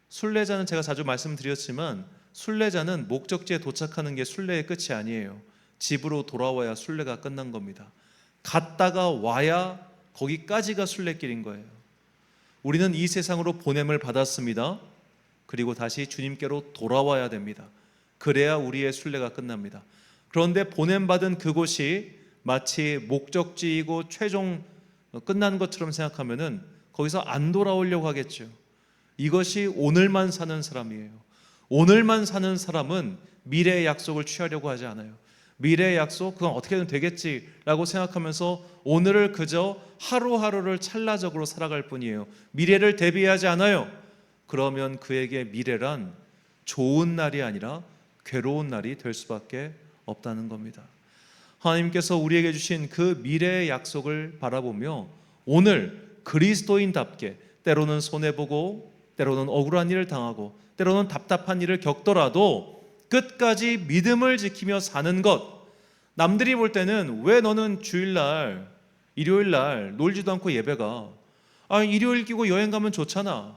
순례자는 제가 자주 말씀드렸지만 순례자는 목적지에 도착하는 게 순례의 끝이 아니에요. 집으로 돌아와야 순례가 끝난 겁니다. 갔다가 와야 거기까지가 순례길인 거예요. 우리는 이 세상으로 보냄을 받았습니다. 그리고 다시 주님께로 돌아와야 됩니다. 그래야 우리의 순례가 끝납니다. 그런데 보냄받은 그곳이 마치 목적지이고 최종 끝난 것처럼 생각하면은 거기서 안 돌아오려고 하겠죠. 이것이 오늘만 사는 사람이에요. 오늘만 사는 사람은 미래의 약속을 취하려고 하지 않아요. 미래의 약속, 그건 어떻게든 되겠지라고 생각하면서 오늘을 그저 하루하루를 찰나적으로 살아갈 뿐이에요. 미래를 대비하지 않아요. 그러면 그에게 미래란 좋은 날이 아니라 괴로운 날이 될 수밖에 없다는 겁니다. 하나님께서 우리에게 주신 그 미래의 약속을 바라보며 오늘 그리스도인답게 때로는 손해보고 때로는 억울한 일을 당하고 때로는 답답한 일을 겪더라도 끝까지 믿음을 지키며 사는 것. 남들이 볼 때는 왜 너는 주일날 일요일날 놀지도 않고 예배가, 일요일 끼고 여행 가면 좋잖아.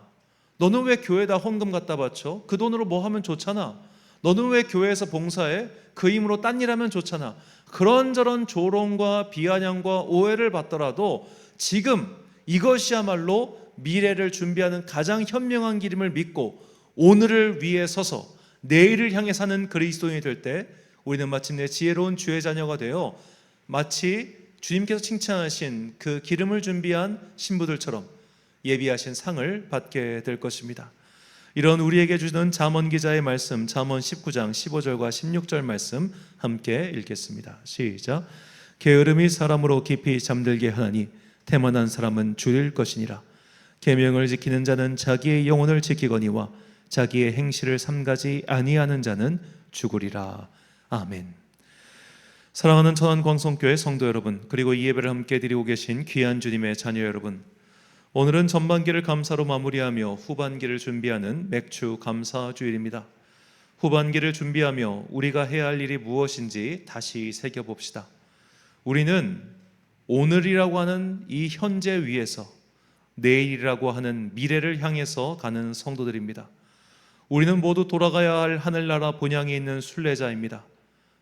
너는 왜 교회에다 헌금 갖다 바쳐? 그 돈으로 뭐 하면 좋잖아. 너는 왜 교회에서 봉사해? 그 힘으로 딴 일 하면 좋잖아. 그런저런 조롱과 비아냥과 오해를 받더라도 지금 이것이야말로 미래를 준비하는 가장 현명한 길임을 믿고 오늘을 위해 서서 내일을 향해 사는 그리스도인이 될 때 우리는 마침내 지혜로운 주의 자녀가 되어 마치 주님께서 칭찬하신 그 기름을 준비한 신부들처럼 예비하신 상을 받게 될 것입니다. 이런 우리에게 주는 잠언 기자의 말씀, 잠언 19장 15절과 16절 말씀 함께 읽겠습니다. 시작. 게으름이 사람으로 깊이 잠들게 하나니 태만한 사람은 줄일 것이니라. 계명을 지키는 자는 자기의 영혼을 지키거니와 자기의 행실을 삼가지 아니하는 자는 죽으리라. 아멘. 사랑하는 천안광성교회 성도 여러분, 그리고 이 예배를 함께 드리고 계신 귀한 주님의 자녀 여러분, 오늘은 전반기를 감사로 마무리하며 후반기를 준비하는 맥주 감사 주일입니다. 후반기를 준비하며 우리가 해야 할 일이 무엇인지 다시 새겨봅시다. 우리는 오늘이라고 하는 이 현재 위에서 내일이라고 하는 미래를 향해서 가는 성도들입니다. 우리는 모두 돌아가야 할 하늘나라 본향에 있는 순례자입니다.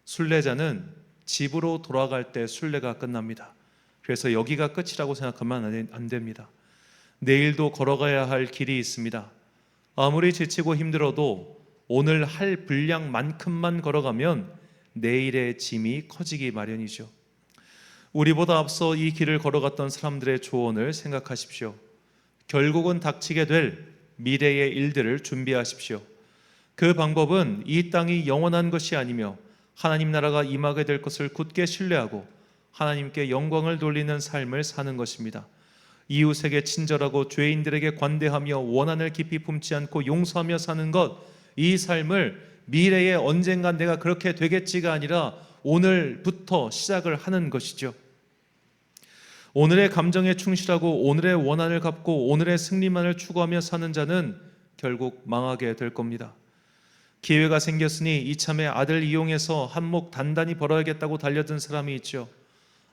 순례자는 집으로 돌아갈 때 순례가 끝납니다. 그래서 여기가 끝이라고 생각하면 안 됩니다. 내일도 걸어가야 할 길이 있습니다. 아무리 지치고 힘들어도 오늘 할 분량만큼만 걸어가면 내일의 짐이 커지기 마련이죠. 우리보다 앞서 이 길을 걸어갔던 사람들의 조언을 생각하십시오. 결국은 닥치게 될 미래의 일들을 준비하십시오. 그 방법은 이 땅이 영원한 것이 아니며 하나님 나라가 임하게 될 것을 굳게 신뢰하고 하나님께 영광을 돌리는 삶을 사는 것입니다. 이웃에게 친절하고 죄인들에게 관대하며 원한을 깊이 품지 않고 용서하며 사는 것, 이 삶을 미래에 언젠간 내가 그렇게 되겠지가 아니라 오늘부터 시작을 하는 것이죠. 오늘의 감정에 충실하고 오늘의 원한을 갚고 오늘의 승리만을 추구하며 사는 자는 결국 망하게 될 겁니다. 기회가 생겼으니 이참에 아들 이용해서 한몫 단단히 벌어야겠다고 달려든 사람이 있죠.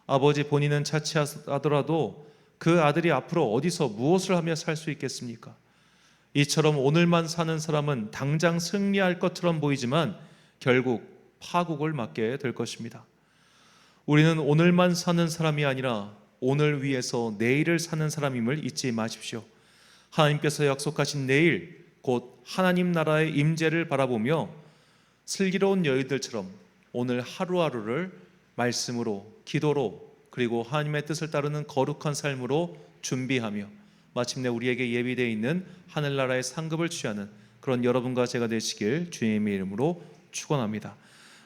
아버지 본인은 자취하더라도 그 아들이 앞으로 어디서 무엇을 하며 살 수 있겠습니까? 이처럼 오늘만 사는 사람은 당장 승리할 것처럼 보이지만 결국 파국을 맞게 될 것입니다. 우리는 오늘만 사는 사람이 아니라 오늘 위해서 내일을 사는 사람임을 잊지 마십시오. 하나님께서 약속하신 내일, 곧 하나님 나라의 임재를 바라보며 슬기로운 여인들처럼 오늘 하루하루를 말씀으로, 기도로, 그리고 하나님의 뜻을 따르는 거룩한 삶으로 준비하며 마침내 우리에게 예비되어 있는 하늘나라의 상급을 취하는 그런 여러분과 제가 되시길 주님의 이름으로 축원합니다.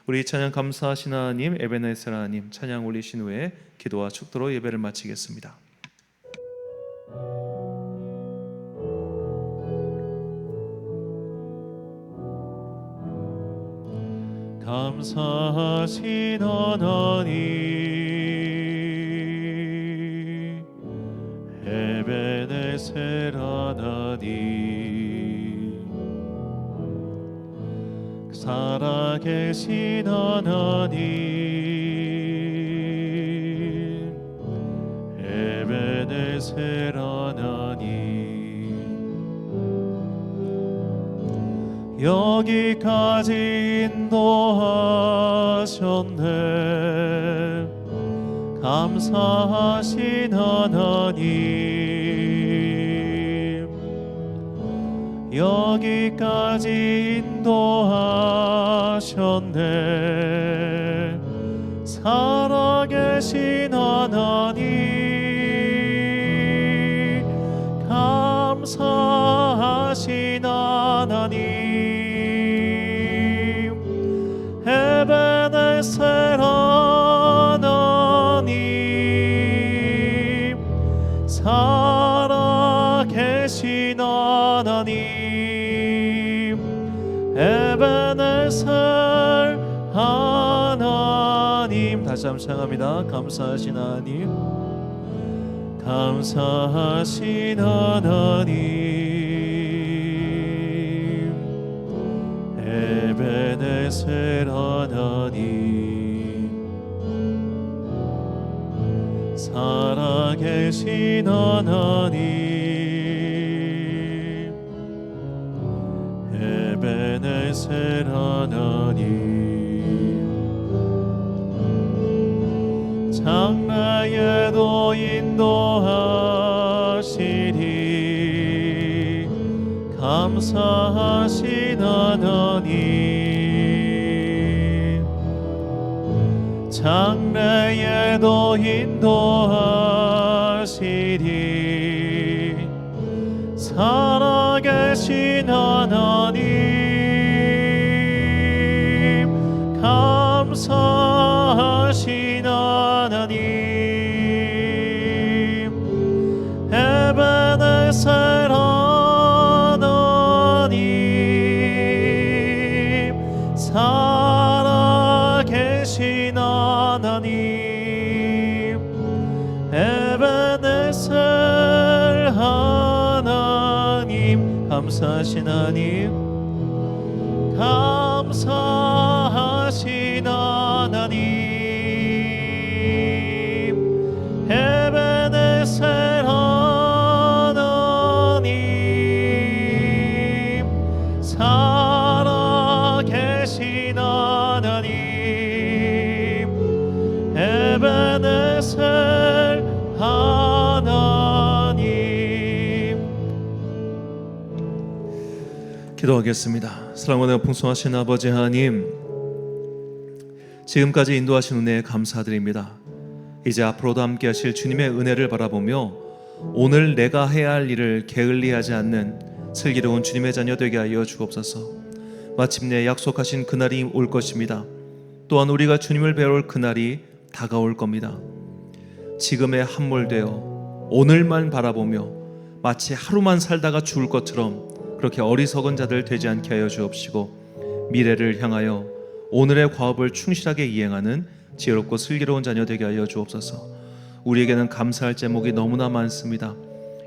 우리 찬양 감사하신 하나님, 에베네셀 하나님 찬양 올리신 후에 기도와 축도로 예배를 마치겠습니다. 감사하신 하나님, 에베네셀 하나님, 살아계신 하나님, 에베네셀 하나님, 여기까지 인도하셨네. 감사하신 하나님, 여기까지 인도하셨네. 살아계신 하나님, 감사하신 하나님, 에베네셀 하나님, 살아계신 하나님, 에베네셀 하나님. 다시 한번 찬양합니다. 감사하신 하나님, 감사하신 하나님, 에베네셀 하나님, 살아계신 하나님, 에베네셀 하나님, 장래에도 인도하시니 감사하신 하나님, 장래에도 인도하시니 살아계신 하나님, 감사하신 하나님, 에베네셀 하나님, 살아계신 하나님, 에베네셀 하나님, 감사하신 하나님, 감사하신 하나님, 에베네셀 하나님, 살아계신 하나님, 에베네셀 하나님. 기도하겠습니다. 사랑과 은혜가 풍성하신 아버지 하나님, 지금까지 인도하신 은혜에 감사드립니다. 이제 앞으로도 함께 하실 주님의 은혜를 바라보며 오늘 내가 해야 할 일을 게을리하지 않는 슬기로운 주님의 자녀 되게 하여 주옵소서. 마침내 약속하신 그날이 올 것입니다. 또한 우리가 주님을 배울 그날이 다가올 겁니다. 지금에 함몰되어 오늘만 바라보며 마치 하루만 살다가 죽을 것처럼 그렇게 어리석은 자들 되지 않게 하여 주옵시고, 미래를 향하여 오늘의 과업을 충실하게 이행하는 지혜롭고 슬기로운 자녀 되게 하여 주옵소서. 우리에게는 감사할 제목이 너무나 많습니다.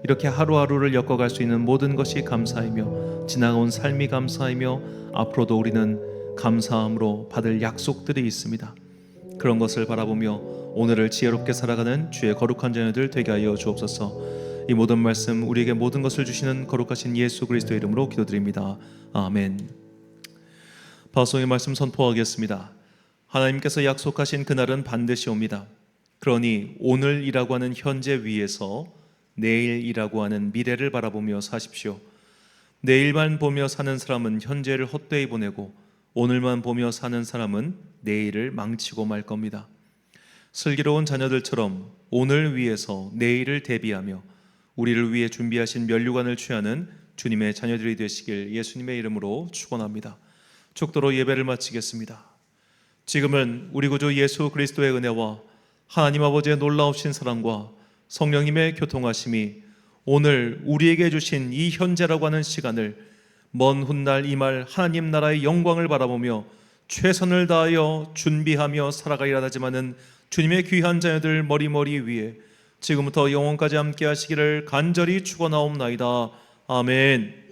이렇게 하루하루를 엮어갈 수 있는 모든 것이 감사이며 지나온 삶이 감사이며 앞으로도 우리는 감사함으로 받을 약속들이 있습니다. 그런 것을 바라보며 오늘을 지혜롭게 살아가는 주의 거룩한 자녀들 되게 하여 주옵소서. 이 모든 말씀 우리에게 모든 것을 주시는 거룩하신 예수 그리스도의 이름으로 기도드립니다. 아멘. 파송의 말씀 선포하겠습니다. 하나님께서 약속하신 그날은 반드시 옵니다. 그러니 오늘이라고 하는 현재 위에서 내일이라고 하는 미래를 바라보며 사십시오. 내일만 보며 사는 사람은 현재를 헛되이 보내고 오늘만 보며 사는 사람은 내일을 망치고 말 겁니다. 슬기로운 자녀들처럼 오늘 위해서 내일을 대비하며 우리를 위해 준비하신 면류관을 취하는 주님의 자녀들이 되시길 예수님의 이름으로 축원합니다. 축도로 예배를 마치겠습니다. 지금은 우리 구주 예수 그리스도의 은혜와 하나님 아버지의 놀라우신 사랑과 성령님의 교통하심이 오늘 우리에게 주신 이 현재라고 하는 시간을 먼 훗날 이 말 하나님 나라의 영광을 바라보며 최선을 다하여 준비하며 살아가리라 하지만은 주님의 귀한 자녀들 머리머리 위에 지금부터 영원까지 함께 하시기를 간절히 축원하옵나이다. 아멘.